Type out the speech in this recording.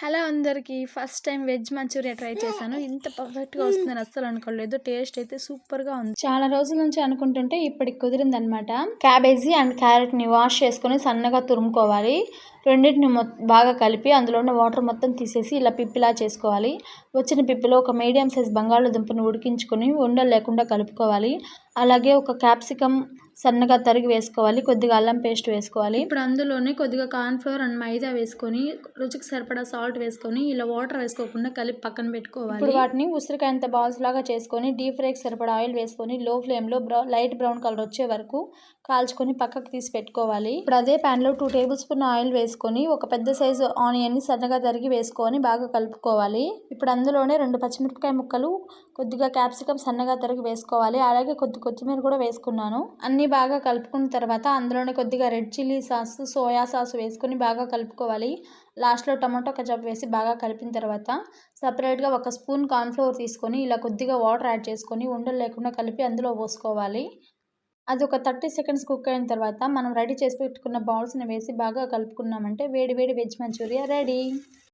Hello అందరికీ first time veg manchurian try చేశాను. ఇంత పర్ఫెక్ట్గా వస్తుందని అస్సలు అనుకోలేదు. టేస్ట్ అయితే సూపర్గా ఉంది. చాలా రోజుల నుంచి అనుకుంటుంటే ఇప్పటికి కుదిరిందనమాట. క్యాబేజీ అండ్ క్యారెట్ని వాష్ చేసుకొని సన్నగా తురుముకోవాలి. రెండింటిని బాగా కలిపి అందులో ఉన్న వాటర్ మొత్తం తీసేసి ఇలా పిప్పిలా చేసుకోవాలి. వచ్చిన పిప్పిలో ఒక మీడియం సైజ్ బంగాళాదుంపను ఉడికించుకొని ఉండలు లేకుండా కలుపుకోవాలి. అలాగే ఒక క్యాప్సికమ్ సన్నగా తరిగి వేసుకోవాలి. కొద్దిగా అల్లం పేస్ట్ వేసుకోవాలి. ఇప్పుడు అందులోనే కొద్దిగా కార్న్‌ఫ్లోర్ అండ్ మైదా వేసుకొని రుచికి సరిపడా సాల్ట్ వేసుకొని ఇలా వాటర్ వేసుకోకుండా కలిపి పక్కన పెట్టుకోవాలి. ఇప్పుడు వాటిని ఉసిరికాయంత బాల్స్ లాగా చేసుకొని డీప్ ఫ్రైకి సరిపడా ఆయిల్ వేసుకొని లో ఫ్లేమ్లో లైట్ బ్రౌన్ కలర్ వచ్చే వరకు కాల్చుకొని పక్కకు తీసి పెట్టుకోవాలి. ఇప్పుడు అదే ప్యాన్లో 2 టేబుల్ స్పూన్ ఆయిల్ వేసుకొని ఒక పెద్ద సైజు ఆనియన్ని సన్నగా తరిగి వేసుకొని బాగా కలుపుకోవాలి. ఇప్పుడు అందులోనే 2 పచ్చిమిరపకాయ ముక్కలు, కొద్దిగా క్యాప్సికమ్ సన్నగా తరిగి వేసుకోవాలి. అలాగే కొత్తిమీర కూడా వేసుకున్నాను. అన్నీ బాగా కలుపుకున్న తర్వాత అందులోనే కొద్దిగా red chilli sauce, soya sauce వేసుకొని బాగా కలుపుకోవాలి. లాస్ట్లో టమాటో కెచప్ వేసి బాగా కలిపిన తర్వాత సపరేట్గా 1 స్పూన్ కార్న్‌ఫ్లోర్ తీసుకొని ఇలా కొద్దిగా వాటర్ యాడ్ చేసుకొని ఉండలు లేకుండా కలిపి అందులో పోసుకోవాలి. అది ఒక 30 సెకండ్స్ కుక్ అయిన తర్వాత మనం రెడీ చేసి పెట్టుకున్న బాల్స్ని వేసి బాగా కలుపుకున్నామంటే వేడి వేడి వెజ్ మంచూరియా రెడీ.